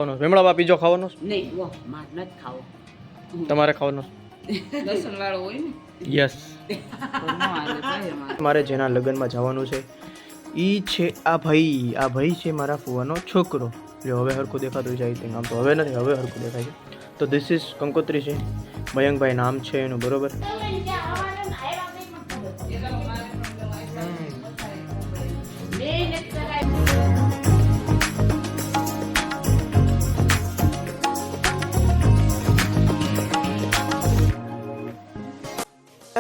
વેમળામાં પીજો ખાવાનો નહીં વો માર નથી ખાવો તમારે ખાવાનો લસણ વાળો હોય ને યસ તો ન હાલે ભાઈ અમારે. મારે જેના લગ્નમાં જવાનું છે ઈ છે આ ભાઈ છે મારા ફુવાનો છોકરો. જો હવે હરખું દેખાતું જાય તે આમ તો હવે નથી, હવે હરખું દેખાય છે. તો ધીસ ઇઝ કંકોત્રી છે, મયંકભાઈ નામ છે એનું, બરોબર.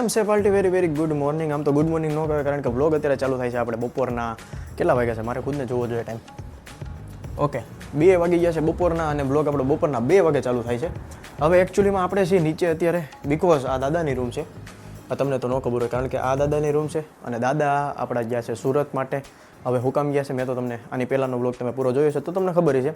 એમ સે party very very good morning. આમ તો ગુડ મોર્નિંગ ન કહેવાય કારણ કે વ્લોગ અત્યારે ચાલુ થાય છે આપણે બપોરના કેટલા વાગ્યા છે મારે ખુદને જોવો જોઈએ ટાઈમ. ઓકે 2 વાગી ગયા છે બપોરના, અને બ્લોગ આપણો બપોરના 2 વાગે ચાલુ થાય છે. હવે એકચ્યુઅલીમાં આપણે છીએ નીચે અત્યારે, બિકોઝ આ દાદાની રૂમ છે. તમને તો ન ખબર હોય કારણ કે આ દાદાની રૂમ છે, અને દાદા આપણા ગયા છે સુરત માટે. હવે હું કામ ગયા છે મેં તો તમને આની પહેલાંનો બ્લોગ તમે પૂરો જોયો છે તો તમને ખબર છે.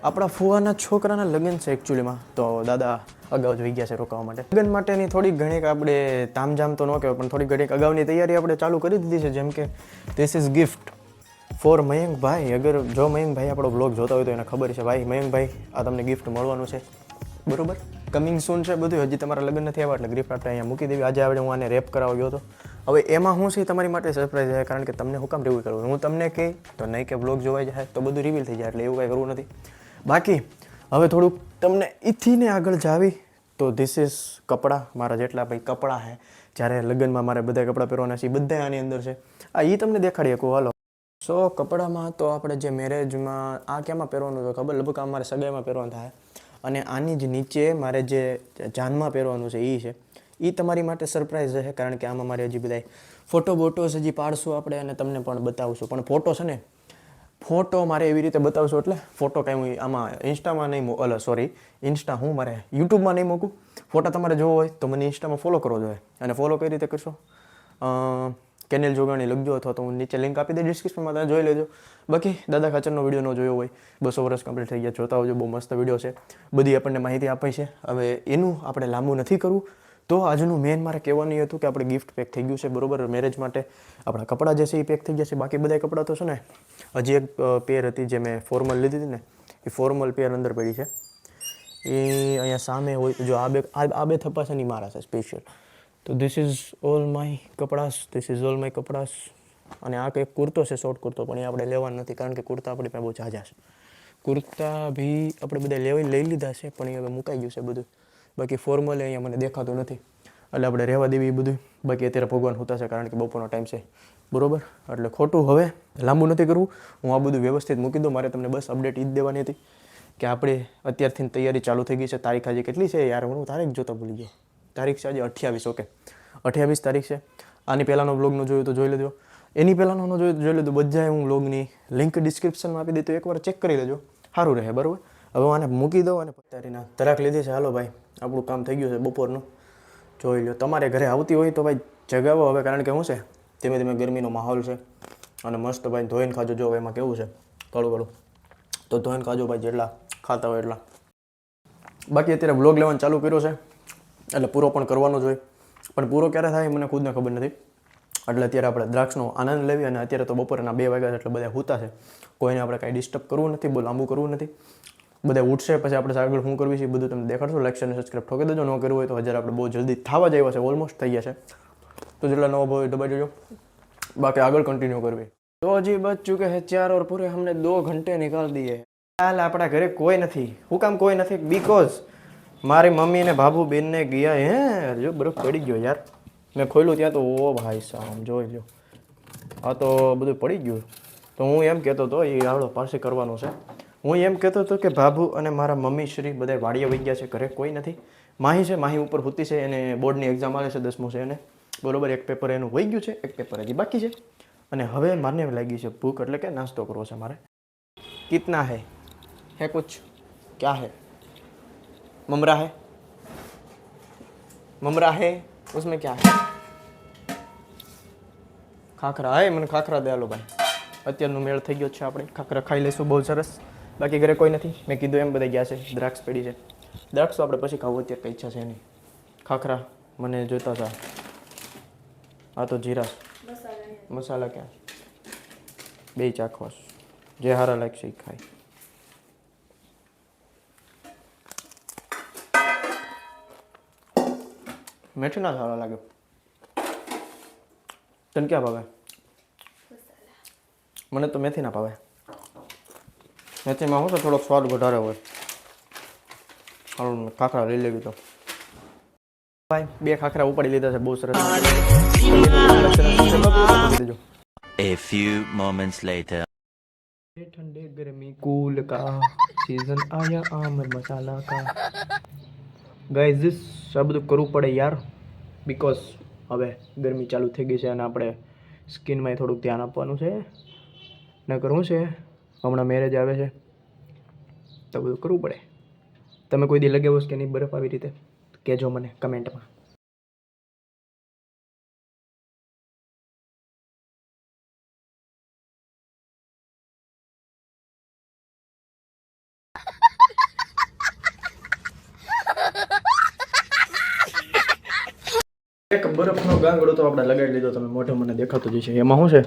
આપણા ફુવાના છોકરાના લગ્ન છે એકચ્યુઅલીમાં, તો દાદા અગાઉ જ વહી ગયા છે રોકાવા માટે. લગ્ન માટેની થોડીક ઘણીક આપણે તામઝામ તો ન કહેવાય પણ થોડીક ઘણીક અગાઉની તૈયારી આપણે ચાલુ કરી દીધી છે. જેમ કે this is gift for Mayankbhai. અગર જો મયંકભાઈ આપણો બ્લોગ જોતા હોય તો એને ખબર છે ભાઈ મયંકભાઈ આ તમને ગિફ્ટ મળવાનું છે, બરોબર. કમિંગ સૂન છે બધું, હજી તમારા લગ્ન નથી આવ્યા એટલે ગિફ્ટ આપણે અહીંયા મૂકી દેવી. આજે આપણે હું આને રેપ કરાવવા ગયો હતો. હવે એમાં હું છે તમારી માટે સરપ્રાઈઝ છે, કારણ કે તમને હું કામ રિવીલ કરવું. હું તમને કહી તો નહીં કે બ્લોગ જોવાઈ જાય તો બધું રિવીલ થઈ જાય, એટલે એવું કાંઈ કરવું નથી. બાકી હવે થોડુંક તમને ઈથીને આગળ જાવી તો ધીસ ઇઝ કપડાં, મારા જેટલા ભાઈ કપડાં છે જ્યારે લગ્નમાં મારે બધા કપડાં પહેરવાના છે બધા આની અંદર છે. એ તમને દેખાડી શકું હાલો. સો કપડામાં તો આપણે જે મેરેજમાં આ કેમાં પહેરવાનું તો ખબર, લગભગ આ મારે સગાઈમાં પહેરવાનું થાય, અને આની જ નીચે મારે જે જાનમાં પહેરવાનું છે એ છે. એ તમારી માટે સરપ્રાઈઝ છે કારણ કે આમાં મારે હજી બધા ફોટો બોટોસ હજી પાડશું આપણે અને તમને પણ બતાવશું. પણ ફોટો છે ને, ફોટો મારે એવી રીતે બતાવશું એટલે ફોટો કાંઈ હું આમાં ઇન્સ્ટામાં નહીં સોરી ઇન્સ્ટા હું મારે યુટ્યુબમાં નહીં મૂકું. ફોટા તમારે જોવો હોય તો મને ઇન્સ્ટામાં ફોલો કરવો જોઈએ. અને ફોલો કઈ રીતે કરશો, કેનેલ જોગાણી લખજો અથવા તો હું નીચે લિંક આપી દઈ ડિસ્ક્રિપ્શનમાં, તમે જોઈ લેજો. બાકી દાદા ખાચરનો વિડીયો ન જોયો હોય, 200 વર્ષ કમ્પ્લીટ થઈ ગયા, જોતા હોજો, બહુ મસ્ત વિડીયો છે, બધી આપણને માહિતી આપી છે. હવે એનું આપણે લાંબુ નથી કરવું. તો આજનું મેન મારે કહેવાનું હતું કે આપણે ગિફ્ટ પેક થઈ ગયું છે, બરોબર. મેરેજ માટે આપણા કપડાં જે છે એ પેક થઈ ગયા છે. બાકી બધા કપડાં તો છે ને, હજી એક પેર હતી જે મેં ફોર્મલ લીધી હતી ને, એ ફોર્મલ પેર અંદર પડી છે. એ અહીંયા સામે હોય જો આ બે થપ્પા છે ને મારા છે સ્પેશિયલ. તો ધીસ ઇઝ ઓલ માય કપડાસ, ધીસ ઇઝ ઓલ માય કપડાસ. અને આ કંઈક કુર્તો છે, શોર્ટ કુર્તો, પણ એ આપણે લેવાનો નથી કારણ કે કુર્તા આપણી પાસે બહુ ઝાઝા છે. કુર્તા બી આપણે બધા લઈ લીધા છે પણ એ હવે મુકાઈ ગયું છે બધું. બાકી ફોર્મલ અહીંયા મને દેખાતું નથી એટલે આપણે રહેવા દેવી બધું. બાકી અત્યારે ભગવાન હોતા છે કારણ કે બપોરનો ટાઈમ છે, બરોબર. એટલે ખોટું હવે લાંબુ નથી કરવું, હું આ બધું વ્યવસ્થિત મૂકી દઉં. મારે તમને બસ અપડેટ એ જ દેવાની હતી કે આપણે અત્યારથી તૈયારી ચાલુ થઈ ગઈ છે. તારીખ આજે કેટલી છે યાર, હું તારીખ જોતા ભૂલી ગયો. તારીખ છે આજે 28, ઓકે 28 તારીખ છે. આની પહેલાંનો બ્લોગ ન જોયું તો જોઈ લેજો, એની પહેલાંનો ન જોયું તો જોઈ લેજો. બધાએ હું બ્લોગની લિંક ડિસ્ક્રિપ્શનમાં આપી દઈ તો એકવાર ચેક કરી લેજો, સારું રહે, બરાબર. હવે આને મૂકી દો અને પતારીના તરાક લીધી છે. હાલો ભાઈ આપણું કામ થઈ ગયું છે બપોરનું, જોઈ લો. તમારે ઘરે આવતી હોય તો ભાઈ જગાવો હવે, કારણ કે શું છે ધીમે ધીમે ગરમીનો માહોલ છે. અને મસ્ત ભાઈ ધોઈને ખાજો. જો એમાં કેવું છે કડું કડું, તો ધોઈને ખાજો ભાઈ, જેટલા ખાતા હોય એટલા. બાકી અત્યારે બ્લોગ લેવાનું ચાલુ કર્યો છે એટલે પૂરો પણ કરવાનો જ હોય, પણ પૂરો ક્યારે થાય મને ખુદને ખબર નથી. એટલે અત્યારે આપણે દ્રાક્ષનો આનંદ લેવી, અને અત્યારે તો બપોરના 2 વાગ્યા છે એટલે બધા સૂતા છે. કોઈને આપણે કાંઈ ડિસ્ટર્બ કરવું નથી, બહુ લાંબુ કરવું નથી. બધા ઉઠશે પછી આપણે આગળ શું કરવી છે બધું તમને દેખાડશું. લાઈક અને સબસ્ક્રાઈબ ઠોકી દેજો, ન કરવું હોય તો. હજાર આપણે બહુ જલ્દી થવા જ આવ્યા છે, ઓલમોસ્ટ થઈ ગયા છે. તો જેટલા નવો ભાવ દબાઈ દેજો, બાકી આગળ કન્ટિન્યુ કરવી. તો હજી બચ ચૂકે છે 4 और પૂરે हमने 2 घंटे निकाल दिए. હાલ આપણા ઘરે કોઈ નથી. હું કામ કોઈ નથી? બીકોઝ મારી મમ્મી ને ભાભુ બેનને ગયા હે. જો બરફ પડી ગયો યાર, મેં ખોલ્યું ત્યાં તો ઓ ભાઈ સાહેબ જોઈ લો, આ તો બધું પડી ગયું. તો હું એમ કહેતો હતો એ આવડો પાસે કરવાનો છે. હું એમ કહેતો હતો કે ભાભુ અને મારા મમ્મી શ્રી બધા વાડીએ વહી ગયા છે, ઘરે કોઈ નથી. માહી છે, માહી ઉપર હોતી છે, એને બોર્ડની એક્ઝામ આવે છે, 10મું છે એને, બરોબર. એક પેપર એનું વહી ગયું છે, એક પેપર હજી બાકી છે. અને હવે મારને લાગી છે ભૂખ, એટલે કે નાસ્તો કરવો છે મારે. કિતના હે કુછ ક્યા હે? મમરા હે, મમરા હે, उसमें क्या है? ખાખરા હે, મને ખાખરા દે આલો ભાઈ. અત્યારનું મેળ થઈ ગયો છે, આપણે ખાખરા ખાઈ લઈશું, બહુ સરસ. બાકી ઘરે કોઈ નથી, મેં કીધું એમ બધા ગયા છે. દ્રાક્ષ પડી છે, દ્રાક્ષ તો આપણે પછી ખાવું, અત્યારે કંઈ ઈચ્છા છે નહીં. ખાખરા મને જોતા હતા. આ તો જીરા મસાલા ક્યાં? બે ચાખવા જે હારા લાગશે એ ખાય. મેથી ના સારા લાગે. તને ક્યાં ભાવે? મને તો મેથી ના ભાવે. મેથીમાં શું છે થોડોક સ્વાદ વધારે હોય. હાલ ખાખરા લઈ લેવી તો ભાઈ 2 ખાખરા ઉપાડી લીધા છે. બહુ સરસ. A few moments later. ठंडे गर्मी कूल का सीजन आया आमर मसाला का. ગાઈઝ ધીસ આ બધું કરવું પડે યાર, બીકોઝ હવે ગરમી ચાલુ થઈ ગઈ છે અને આપણે સ્કિનમાં થોડુંક ધ્યાન આપવાનું છે. ન કરવું છે, હમણાં મેરેજ આવે છે તો બધું કરવું પડે. તમે કોઈ દી લગાવ્યો છે કે નહીં બરફ આવી રીતે? કહેજો મને કમેન્ટમાં. એક બરફનો ગાંગડો તો આપણે લગાડી લીધો, તમે મોઢે મને દેખાતો જ છે. એમાં શું છે,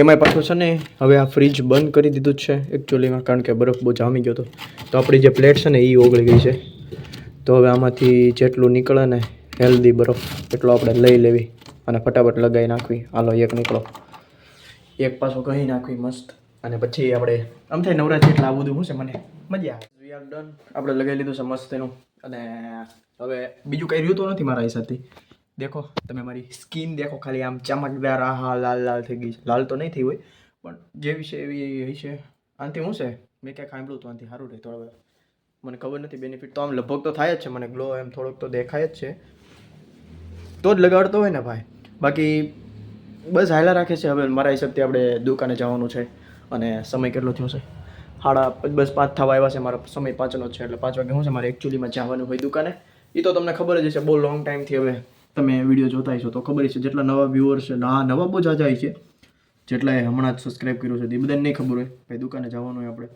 એમાંય પાછું છે ને હવે આ ફ્રીજ બંધ કરી દીધું જ છે એકચ્યુઅલીમાં, કારણ કે બરફ બહુ જામી ગયો હતો. તો આપણી જે પ્લેટ છે ને એ ઓગળી ગઈ છે. તો હવે આમાંથી જેટલું નીકળે ને હેલ્ધી બરફ એટલો આપણે લઈ લેવી અને ફટાફટ લગાવી નાખવી. હાલો એક નીકળો, એક પાછો કહી નાખવી મસ્ત, અને પછી આપણે આમ થાય નવરાત્રી એટલે આ બધું શું છે મને મજા આવે. We are done. આપણે લગાવી લીધું છે મસ્ત એનું. અને હવે બીજું કંઈ રહ્યું તો નથી મારા હિસાબથી. દેખો તમે મારી સ્કિન દેખો ખાલી, આમ ચમકદાર. આહા લાલ લાલ થઈ ગઈ છે. લાલ તો નહીં થઈ હોય પણ જેવી છે એવી છે. આનાથી શું છે, મેં ક્યાંક સાંભળ્યું તો આનાથી સારું રહેતું. હવે મને ખબર નથી બેનિફિટ તો આમ લગભગ તો થાય જ છે. મને ગ્લો એમ થોડોક તો દેખાય જ છે, તો જ લગાડતો હોય ને ભાઈ. બાકી બસ હાલા રાખે છે. હવે મારા હિસાબથી આપણે દુકાને જવાનું છે અને સમય કેટલો થયો છે? 5:30 થવા આવ્યા છે. મારો સમય 5નો છે, એટલે 5 વાગે શું છે મારે એકચ્યુઅલીમાં જવાનું હોય દુકાને. એ તો તમને ખબર જ હશે, બહુ લોંગ ટાઈમથી હવે તમે વિડીયો જોતા હશો તો ખબર છે. જેટલા નવા વ્યુઅર્સ છે, નવા બહુ જ જાય છે, જેટલાએ હમણાં જ સબસ્ક્રાઈબ કર્યું છે એ બધાને નહીં ખબર હોય ભાઈ દુકાને જવાનું હોય આપણે.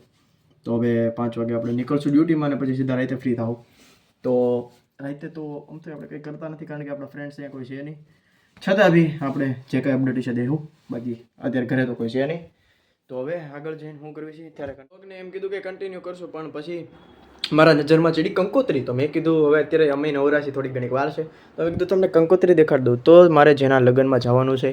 તો હવે 5 વાગે આપણે નીકળશું ડ્યુટીમાં, અને પછી સીધા રાતે ફ્રી થાવ. તો રાતે તો આમ તો આપણે કંઈ કરતા નથી, કારણ કે આપણા ફ્રેન્ડ્સ અહીંયા કોઈ છે નહીં. છતાં બી આપણે જે કાંઈ અપડેટ છે દેવું. બાકી અત્યારે ઘરે તો કોઈ છે નહીં. તો હવે આગળ જઈને શું કરવી છે ત્યારે કંકોત્રીને એમ કીધું કે કન્ટિન્યુ કરશું, પણ પછી મારા નજરમાં ચડી કંકોત્રી. તો મેં કીધું હવે અત્યારે અમે નવરાશી થોડી ઘણી વાર છે, તો મેં કીધું તમને કંકોત્રી દેખાડી દઉં. તો મારે જેના લગ્નમાં જવાનું છે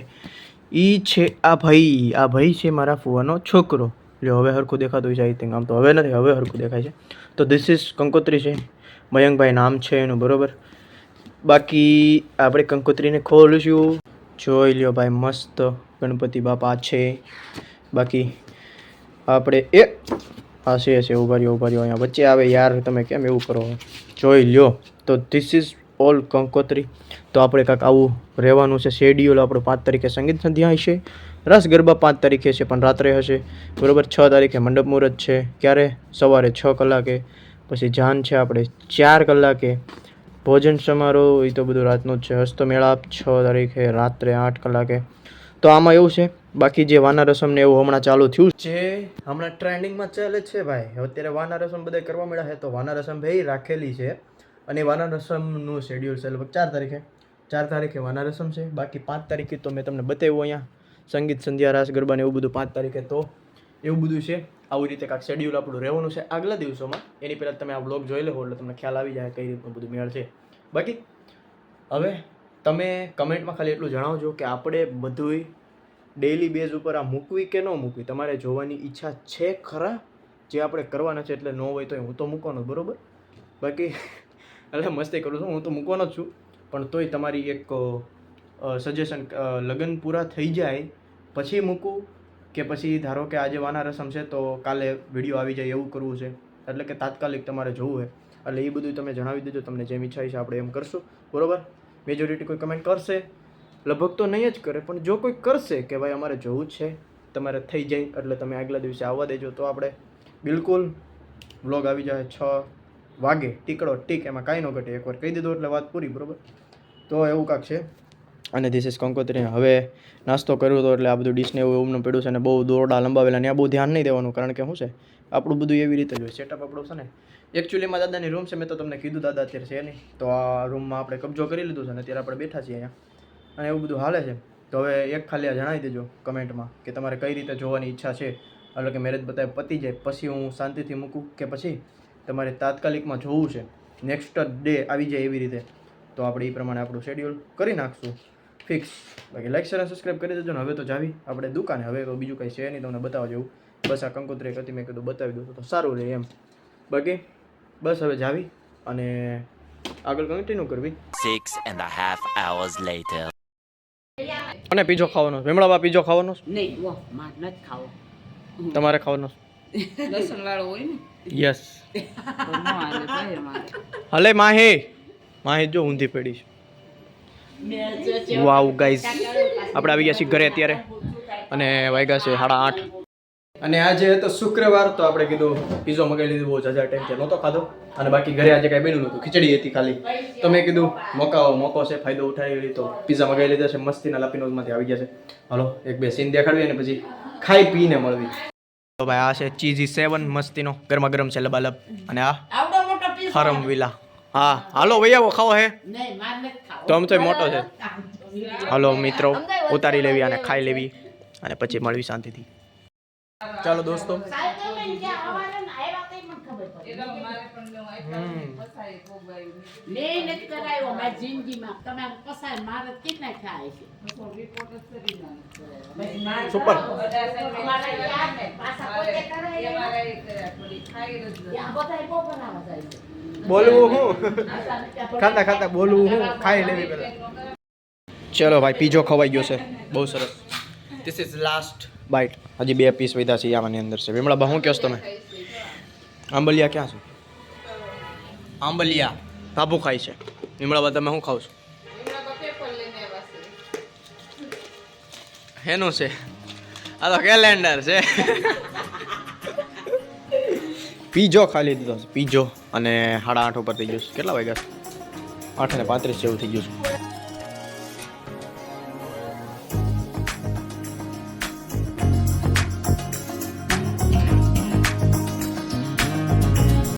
એ છે આ ભાઈ છે મારા ફુવાનો છોકરો. જો હવે હરખું દેખાતું છે આઈ થિંક. આમ તો હવે નથી, હવે હરખું દેખાય છે. તો ધીસ ઇઝ કંકોત્રી છે, મયંકભાઈ નામ છે એનું, બરોબર. બાકી આપણે કંકોત્રીને ખોલીશું. જોઈ લ્યો ભાઈ, મસ્ત ગણપતિ બાપા છે. બાકી આપણે હા છે ઉભા રહ્યો અહીંયા વચ્ચે આવે યાર, તમે કેમ એવું કરો? જોઈ લ્યો. તો ધીસ ઇઝ ઓલ કંકોત્રી. તો આપણે કાંઈક આવું રહેવાનું છે. શેડ્યુલ આપણું 5 તારીખે સંગીત સંધ્યા હશે, રસ ગરબા 5 તારીખે છે પણ રાત્રે હશે, બરોબર. 6 તારીખે મંડપ મુહૂર્ત છે, ક્યારે? સવારે 6 કલાકે. પછી જાન છે આપણે 4 કલાકે. ભોજન સમારોહ એ તો બધું રાતનું જ છે. હસ્તમેળાપ 6 તારીખે રાત્રે 8 કલાકે. તો આમાં એવું છે. બાકી જે વાના રસમ ને એવું હમણાં ચાલુ થયું છે, હમણાં ટ્રેન્ડિંગમાં ચાલે છે ભાઈ. અત્યારે વાના રસમ બધા કરવા મળ્યા છે, તો વાના રસમ ભાઈ રાખેલી છે. અને વાના રસમનું શેડ્યુલ છે લગભગ 4 તારીખે વાના રસમ છે. બાકી 5 તારીખે તો મેં તમને બતાવ્યું અહીંયા સંગીત સંધ્યા, રાસ ગરબા ને એવું બધું 5 તારીખે. તો એવું બધું છે. આવી રીતે કાંઈક શેડ્યુલ આપણું રહેવાનું છે આગલા દિવસોમાં. એની પહેલાં તમે આ બ્લોગ જોઈ લો એટલે તમને ખ્યાલ આવી જાય કઈ રીતનું બધું મેળ છે. બાકી હવે તમે કમેન્ટમાં ખાલી એટલું જણાવજો કે આપણે બધુંય ડેઈલી બેઝ ઉપર આ મૂકવી કે ન મૂકવી. તમારે જોવાની ઈચ્છા છે ખરા? જે આપણે કરવાના છે, એટલે ન હોય તો હું તો મૂકવાનો, બરાબર. બાકી એટલે મસ્તી કરું છું, હું તો મૂકવાનો જ છું, પણ તોય તમારી એક સજેશન, લગ્ન પૂરા થઈ જાય પછી મૂકું કે પછી ધારો કે આજે વાના રસમ છે તો કાલે વિડીયો આવી જાય એવું કરવું છે, એટલે કે તાત્કાલિક તમારે જોવું હોય. એટલે એ બધું તમે જણાવી દેજો, તમને જેમ ઈચ્છા છે આપણે એમ કરશું, બરાબર. મેજોરિટી કોઈ કમેન્ટ કરશે, લગભગ તો નહીં જ કરે, પણ જો કોઈ કરશે કે ભાઈ અમારે જોવું જ છે, તમારે થઈ જાય એટલે તમે આગલા દિવસે આવવા દેજો. તો આપણે બિલકુલ વ્લોગ આવી જાય 6 વાગે ટીકડો ટીક, એમાં કાંઈ ન ઘટે. એકવાર કહી દીધું એટલે વાત પૂરી, બરાબર. તો એવું કાંક છે. અને ધીસ ઇઝ કંકોત્રી. હવે નાસ્તો કર્યો હતો એટલે આ બધું ડીશને એવું એમનું પડ્યું છે, અને બહુ દોરડા લંબાવેલા ને આ બહુ ધ્યાન નહીં દેવાનું, કારણ કે શું છે આપણું બધું એવી રીતે જ હોય. સેટઅપ આપણું છે ને એકચ્યુઅલીમાં દાદાની રૂમ છે, મેં તો તમને કીધું દાદા અત્યારે છે નહીં, તો આ રૂમમાં આપણે કબજો કરી લીધું છે અને અત્યારે આપણે બેઠા છીએ અહીંયા, અને એવું બધું હાલે છે. તો હવે એક ખાલી આ જણાવી દેજો કમેન્ટમાં કે તમારે કઈ રીતે જોવાની ઈચ્છા છે. એટલે કે મેરેજ બતાવે પતી જાય પછી હું શાંતિથી મૂકું, કે પછી તમારે તાત્કાલિકમાં જોવું છે, નેક્સ્ટ ડે આવી જાય એવી રીતે. તો આપણે એ પ્રમાણે આપણું શેડ્યુલ કરી નાખશું ફિક્સ. બાકી લાઈક શેર અને સબસ્ક્રાઈબ કરી દેજો ને. હવે તો જાવી આપણે દુકાને. હવે તો બીજું કંઈ છે નહીં તમને બતાવવા જેવું. બસ આ કંકોત્રી હતી મેં કીધું બતાવી દઉં તો સારું રહે એમ. બાકી બસ હવે જાવી અને આગળ કન્ટિન્યુ કરવી. 6.5 hours later. અને પીઝો ખાવાનો વિમળાબા પીઝો ખાવાનો નહીં વો માર નથી ખાવો તમારે ખાવાનો લસણ વાળો હોય ને યસ તો ન હાલે ભાઈ મારે હલે માહી જો ઊંધી પડી છે. વાવ ગાઈઝ આપણે આવી ગયા છીએ ઘરે અત્યારે અને વાગ્યા છે 8:30 અને આજે હતો શુક્રવાર તો આપણે કીધું પીઝો મગાવી લીધું. બહુ જાજા ટાઈમ નહોતો ખાધો અને બાકી ઘરે આજે કાંઈ બન્યું નહોતું, ખીચડી હતી ખાલી. તો મેં કીધું મોકો છે ફાયદો ઉઠાવી તો પીઝા મગાવી લીધા છે મસ્તીના લાપીનોઝમાંથી આવી ગયા છે. હાલો એક બે સીન દેખાડવી અને પછી ખાઈ પીને મળવી. તો ભાઈ આ છે ચીઝી 7 મસ્તીનો ગરમા ગરમ છે લબાલબ. અને આ આવડો મોટો પીસ હરમ વિલા. હા હાલો ભાઈ આવો ખાવો હે નહીં માર નથી ખાવો તો આમ તો મોટો છે. હાલો મિત્રો ઉતારી લેવી અને ખાઈ લેવી અને પછી મળવી શાંતિથી. ચાલો દોસ્તો મેં નથી કરાયો મારી જિંદગીમાં તમારે પસાય મારે કેટલા ખાય છે સુપર. બોલવું હું ખાતા ખાતા બોલવું હું ખાઈ લેવી પેલા. ચલો ભાઈ પીઝો ખવાઈ ગયો છે બહુ સરસ. This is last bite. હજી 2 પીસ વધ્યા છે આની અંદર છે. વિમળા બા શું કહો તમે? આંબલિયા ક્યાં છે? આંબલિયા બાબુ ખાય છે. વિમળા બા તમે શું ખાવ છો? એનું છે આ તો કેલેન્ડર છે. પીઝો ખાલી દીધો છે પીઝો અને 8:30 ઉપર થઈ ગયો છે. કેટલા વાગ્યા છે? 8:35 જેવું થઈ ગયું છે.